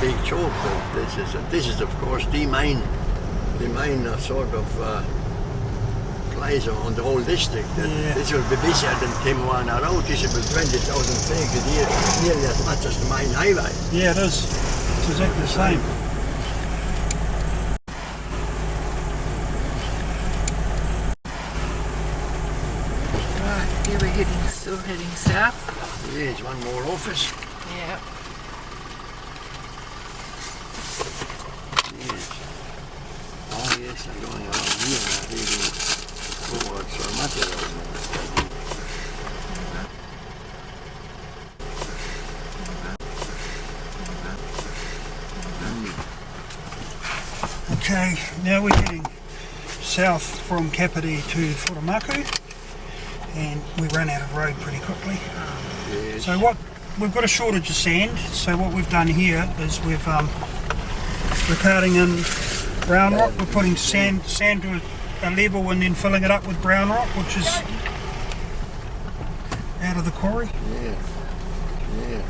big choke. This is of course the main sort of place on the whole district. This will be busier than Timwana Road. This will be 20,000 vehicles here, nearly as much as the main highway. Yeah, it is. It's exactly the same. Right, here we're still heading south. Here's one more office. Yeah. Yes. Oh yes, I'm going around here now, heading towards Raumati Road. Okay, now we're heading south from Kapiti to Whakamaku, and we run out of road pretty quickly. Yes. So we've got a shortage of sand, so what we've done here is we're carting in brown rock. We're putting sand to a level and then filling it up with brown rock, which is out of the quarry. Yeah. Yeah.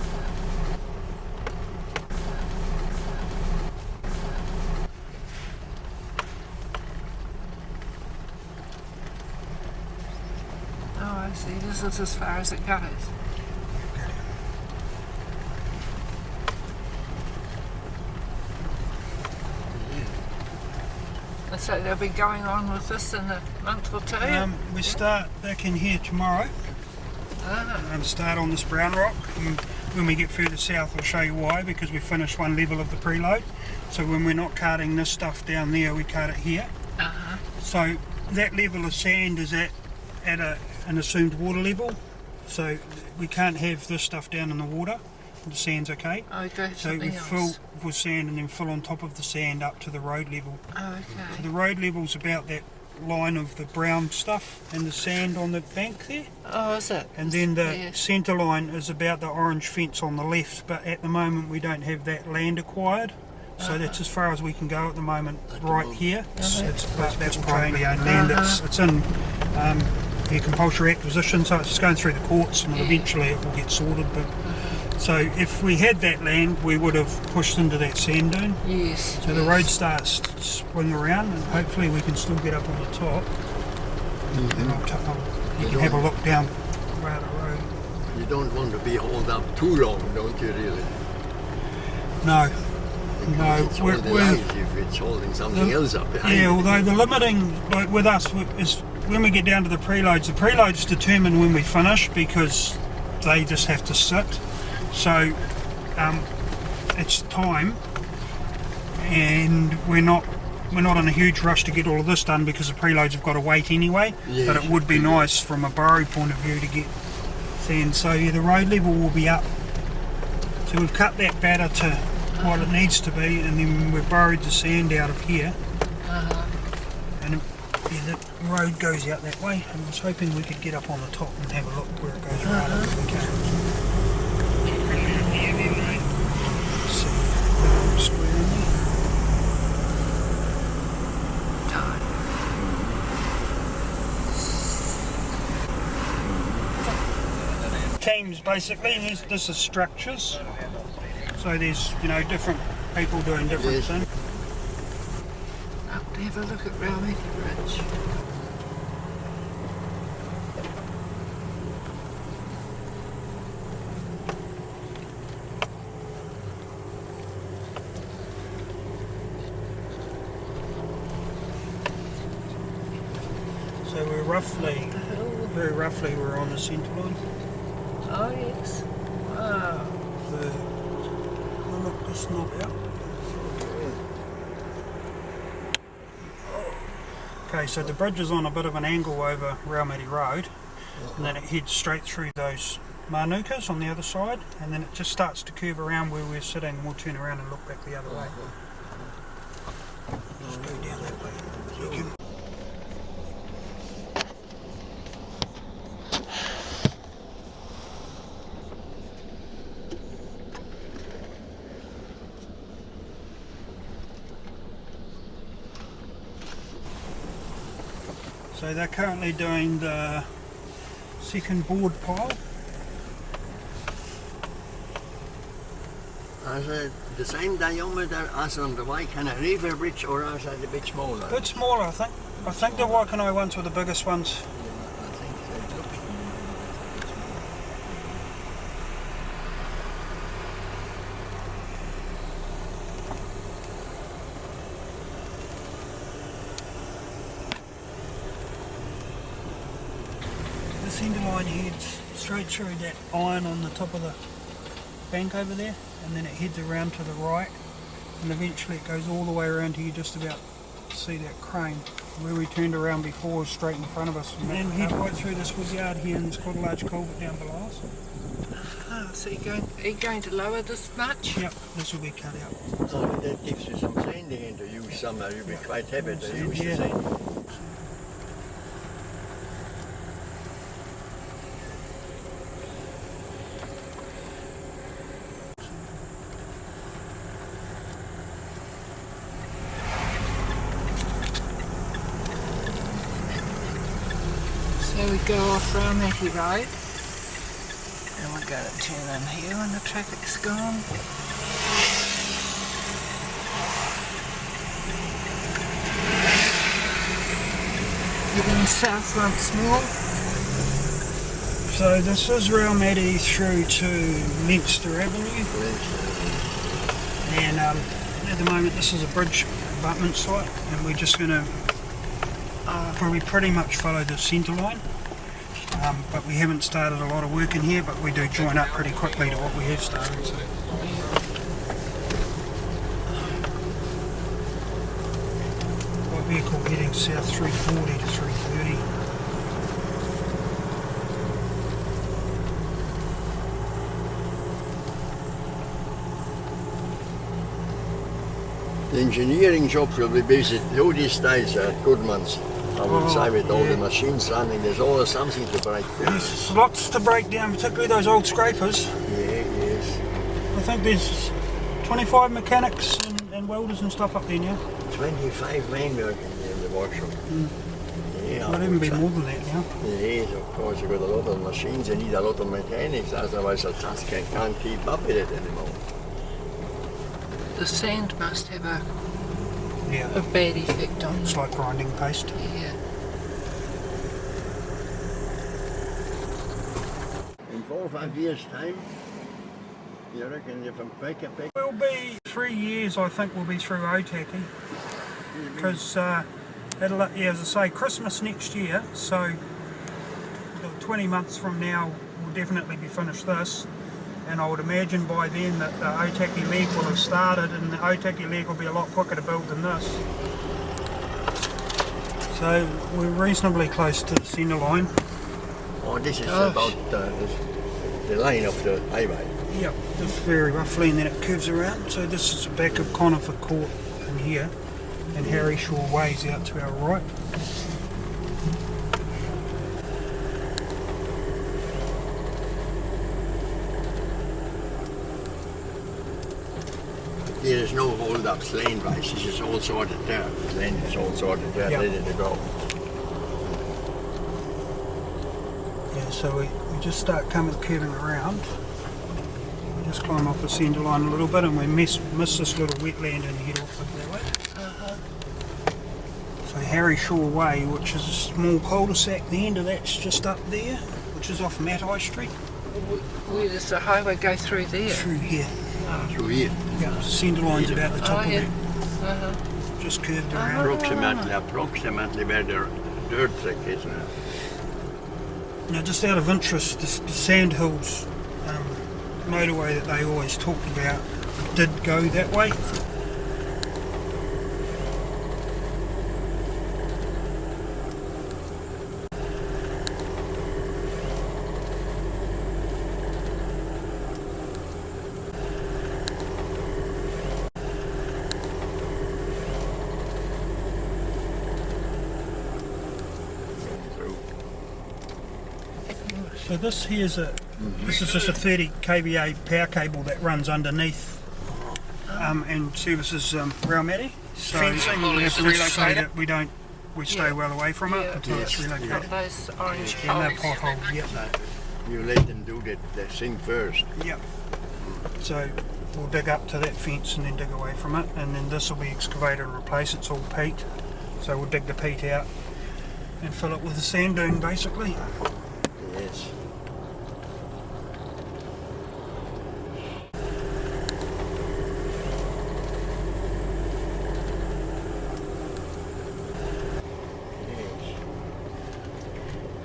Oh, I see. This is as far as it goes. And so they'll be going on with this in a month or two? We start back in here tomorrow. And start on this brown rock. And when we get further south, I'll show you why, because we finished one level of the preload. So when we're not carting this stuff down there, we cart it here. So that level of sand is at an assumed water level. So we can't have this stuff down in the water. The sand's okay. Okay, so we fill with sand and then fill on top of the sand up to the road level. Okay. So the road level's about that line of the brown stuff and the sand on the bank there. Oh, is it? And then the centre line is about the orange fence on the left, but at the moment we don't have that land acquired. So that's as far as we can go at the moment, here. That's privately owned land. It's in the compulsory acquisition, so it's just going through the courts, and eventually it will get sorted. But so if we had that land, we would have pushed into that sand dune. Yes. So the road starts to swing around, and hopefully we can still get up on the top. And you can have a look down right the road. You don't want to be hauled up too long, don't you really? No. No, it's holding something else up behind. Yeah, although the limiting, like with us, is when we get down to the preloads determine when we finish, because they just have to sit. So it's time, and we're not in a huge rush to get all of this done, because the preloads have got to wait anyway. Yes. But it would be nice from a burrow point of view to get sand. So yeah, the road level will be up. So we've cut that batter to what it needs to be, and then we've burrowed the sand out of here. And the road goes out that way. I was hoping we could get up on the top and have a look where it goes right up if we can. Teams basically, this is structures. So there's, different people doing different things. Up to have a look at Raumati Bridge. So we're very roughly, we're on the centre line. Oh yes. Wow. Look this knob out. Okay, so the bridge is on a bit of an angle over Raumati Road, and then it heads straight through those manukas on the other side, and then it just starts to curve around where we're sitting, and we'll turn around and look back the other way. Just go down that way. So you can... So they're currently doing the second board pile. As the same diameter as on the Waikana River Bridge, or is that a bit smaller? A bit smaller, I think. I think the Waikanae ones were the biggest ones. I think so. The centre line heads straight through that iron on the top of the bank over there, and then it heads around to the right, and eventually it goes all the way around to you just about see that crane. Where we turned around before is straight in front of us. And then head right through this wood yard here, and there's quite a large culvert down below us. So are you going to lower this much? Yep, this will be cut out. Oh, that gives you some sanding in to use somewhere. You'll be quite happy to use the Yeah. sand. So we go off Raumati Road, and we're going to turn in here when the traffic's gone. Heading south once more. So this is Raumati through to Leinster Avenue, and at the moment this is a bridge abutment site, and we're just going to probably pretty much follow the centre line. But we haven't started a lot of work in here, but we do join up pretty quickly to what we have started. So. Our vehicle heading south 340 to 330. The engineering jobs will be busy through these days at Goodman's. I would say with all the machines running, there's always something to break down. There's lots to break down, particularly those old scrapers. Yeah, yes. I think there's 25 mechanics and welders and stuff up there now. 25 men working in the workshop. Yeah, Might even be more than that now. Yes, of course, you've got a lot of machines, you need a lot of mechanics, otherwise I just can't keep up with it anymore. The sand must have a Yeah, bad effect on it's like grinding paste. Yeah. In 4 or 5 years' time, you reckon if I'm back. We'll be 3 years, I think we'll be through Otaki. Because, as I say, Christmas next year, so 20 months from now we'll definitely be finished this. And I would imagine by then that the Otaki leg will have started, and the Otaki leg will be a lot quicker to build than this. So we're reasonably close to the centre line. Oh, this is about the line of the highway. Yep, just very roughly, and then it curves around. So this is the back of Conifer Court in here, and Harry Shaw Way's out to our right. There is no hold-ups lane-wise, this is all sorted out. The lane is all sorted out, Yep. ready to go. Yeah, so we just start curving around. We just climb off the centre line a little bit, and we miss this little wetland and head off that way. So Harry Shaw Way, which is a small cul-de-sac, the end of that's just up there, which is off Matai Street. Where does the highway go through there? Through here. Through here, Yeah, centre line's about the top of it. Uh-huh. Just curved around. approximately where the dirt track is now. Now, just out of interest, the Sandhills motorway that they always talked about did go that way. So this here's this is just a 30 kVA power cable that runs underneath and services Raumati. So we have to relocate it. We stay well away from it until it's relocated. Got those orange And no poles. potholes, yep. You let them do the thing first. Yep. So we'll dig up to that fence and then dig away from it, and then this will be excavated and replaced. It's all peat, so we'll dig the peat out and fill it with the sand dune basically. Yes.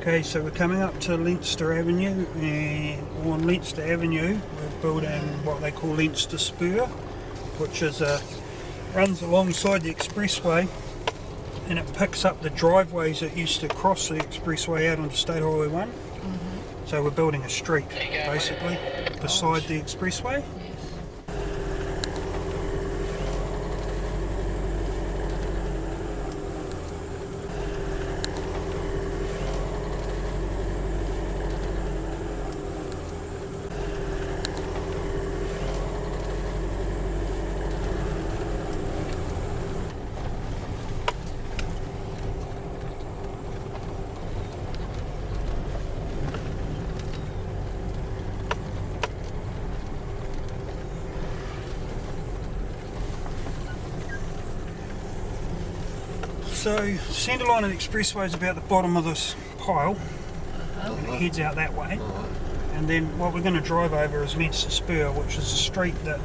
Okay, so we're coming up to Leinster Avenue, and on Leinster Avenue we're building what they call Leinster Spur, which is runs alongside the expressway, and it picks up the driveways that used to cross the expressway out onto State Highway 1. So we're building a street basically beside the expressway. So, centre line of the expressway is about the bottom of this pile, and it heads out that way. And then what we're going to drive over is Leinster Spur, which is a street that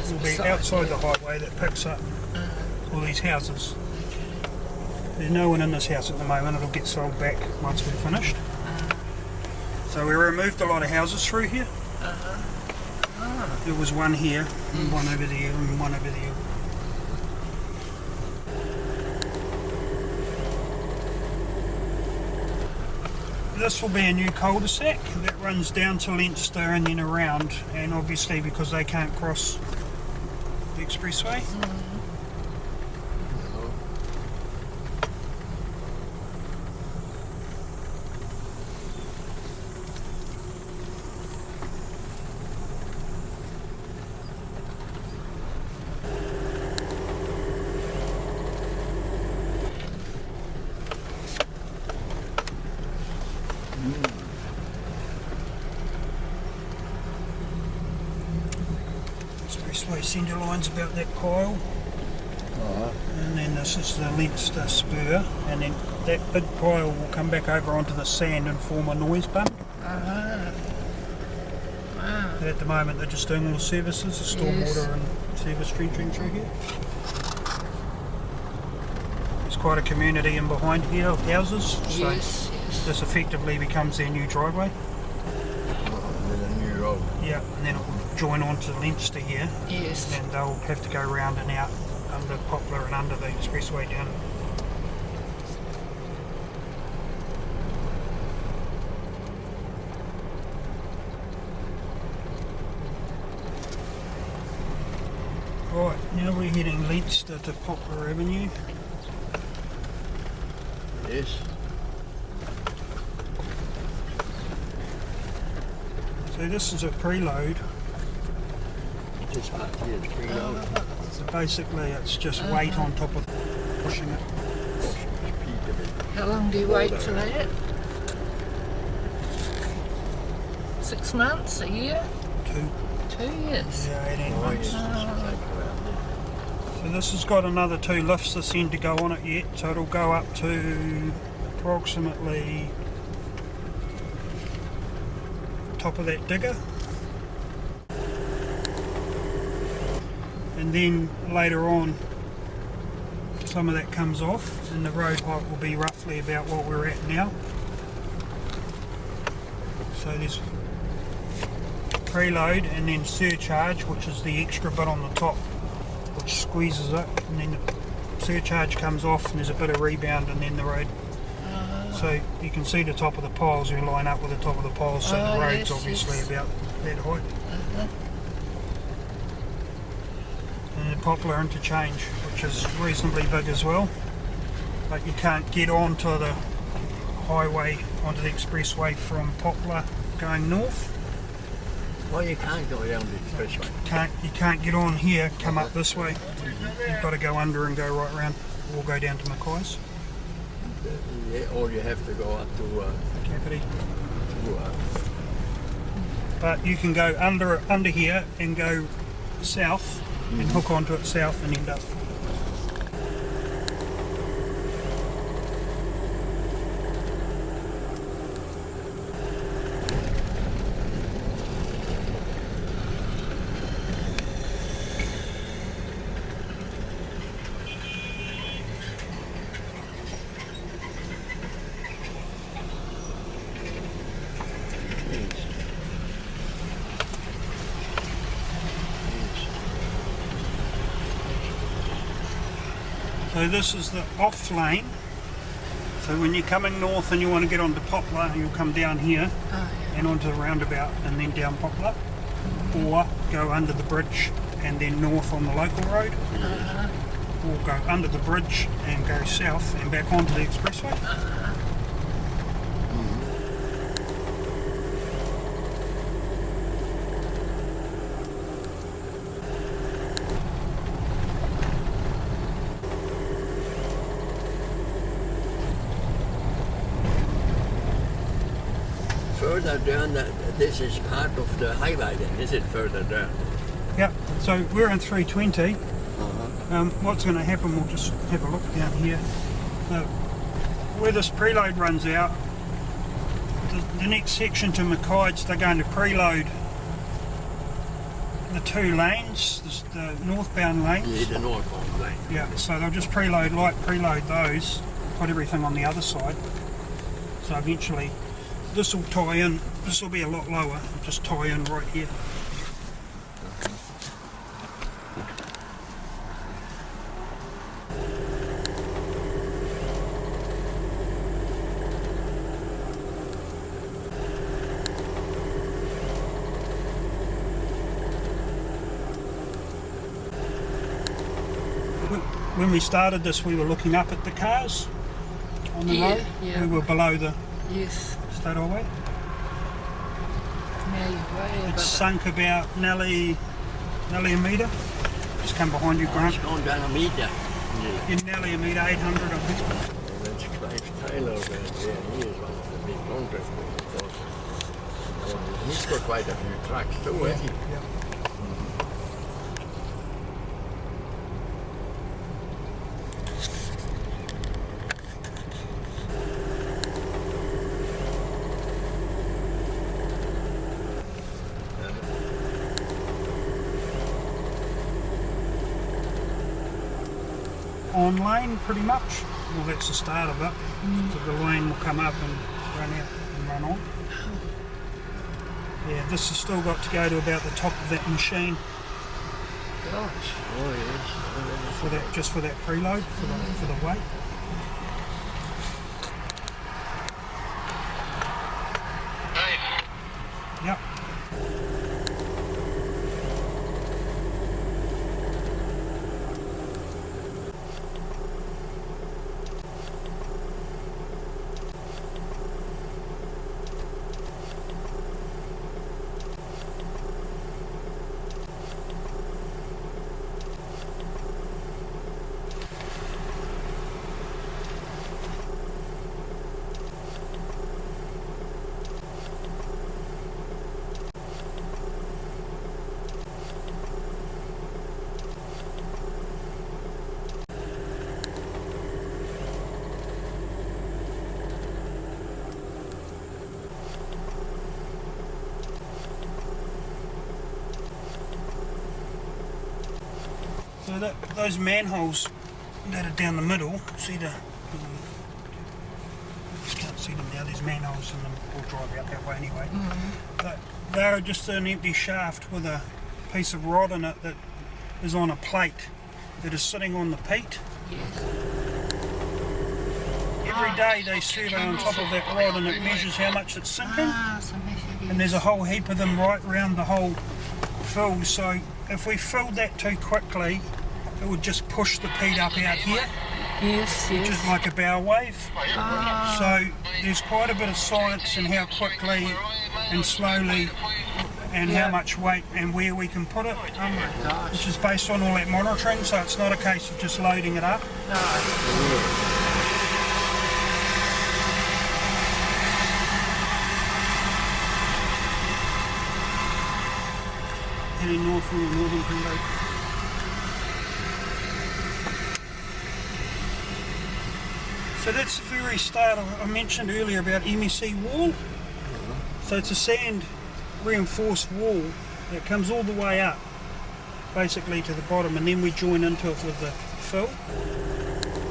will be outside the highway that picks up all these houses. There's no one in this house at the moment, it'll get sold back once we're finished. So we removed a lot of houses through here. There was one here, and one over there, and one over there. This will be a new cul-de-sac that runs down to Leinster and then around, and obviously because they can't cross the expressway. Expressway centre line's about that pile, and then this is the Leinster Spur, and then that big pile will come back over onto the sand and form a noise bump. At the moment they're just doing all the services, the stormwater and service trenching through here. There's quite a community in behind here of houses, so this effectively becomes their new driveway. Then a new road. Yeah, and then it will join onto Leinster here. Yes. And they'll have to go round and out under Poplar and under the expressway down. Right, now we're heading Leinster to Poplar Avenue. Yes. So this is a preload. Just back here, it's preload. So basically it's just weight on top of pushing it. How long do you wait for that? 6 months? A year? 2 years? Yeah, 18 Oh, months. yes. So this has got another 2 lifts this end to go on it yet, so it'll go up to approximately top of that digger. And then later on some of that comes off and the road height will be roughly about what we're at now. So there's preload and then surcharge, which is the extra bit on the top which squeezes it, and then the surcharge comes off and there's a bit of rebound and then the road. So you can see the top of the piles, we line up with the top of the piles, so the road's obviously about that height. And the Poplar interchange, which is reasonably big as well, but you can't get onto the highway, onto the expressway from Poplar going north. Well, you can't go down the expressway. You can't get on here, come up this way. You've got to go under and go right round, or go down to Mackay's. Yeah, or you have to go up to Kapiti. to, But you can go under here and go south and hook onto it south and end up. So this is the off lane. So when you're coming north and you want to get onto Poplar, you'll come down here and onto the roundabout and then down Poplar, or go under the bridge and then north on the local road, or go under the bridge and go south and back onto the expressway. Further down, this is part of the highway then, is it, further down? Yeah, so we're in 320. What's going to happen, we'll just have a look down here. Where this preload runs out, the next section to Mackay's, they're going to preload the two lanes, the northbound lanes. Yeah, the northbound lane. Yeah, so they'll just preload those, put everything on the other side. So eventually this will tie in, this will be a lot lower, just tie in right here. When we started this, we were looking up at the cars on the road. Yeah. We were below the Yes. state highway. Now you're way above It's it. sunk about nearly a metre. Just come behind you, Grant. It's gone down a metre. Yeah. In nearly a metre, 800 I think. That's Clive Taylor over there. He is one of the big contractors, of course. He's got quite a few trucks too, hasn't he? Yeah. On lane pretty much. Well, that's the start of it. So the lane will come up and run out and run on. Yeah, this has still got to go to about the top of that machine Gosh. Oh, yes. for that, just for that preload for the weight. Yep. So those manholes that are down the middle, see the, just can't see them now, there's manholes in them, we'll drive out that way anyway. But they're just an empty shaft with a piece of rod in it that is on a plate that is sitting on the peat. Yes. Every day they survey on top of that rod and it measures how much it's sinking. So measured, And there's a whole heap of them right round the whole fill, so if we filled that too quickly, it would just push the peat up out here, Yes, which is like a bow wave. So there's quite a bit of science in how quickly and slowly and how much weight and where we can put it, Oh my gosh. which is based on all that monitoring, so it's not a case of just loading it up. No. between Northern and Northern Preload. So that's the very start. I mentioned earlier about MEC wall. So it's a sand reinforced wall that comes all the way up, basically to the bottom, and then we join into it with the fill.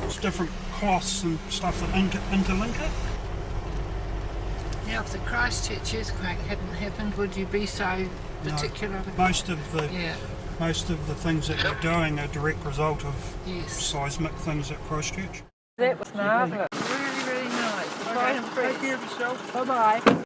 It's different cloths and stuff that interlink it. Now, if the Christchurch earthquake hadn't happened, would you be so particular? No, most of the things that we're doing are a direct result of seismic things at Christchurch. That was marvellous. Really, really nice. Quite impressed. Take care of yourself. Bye-bye.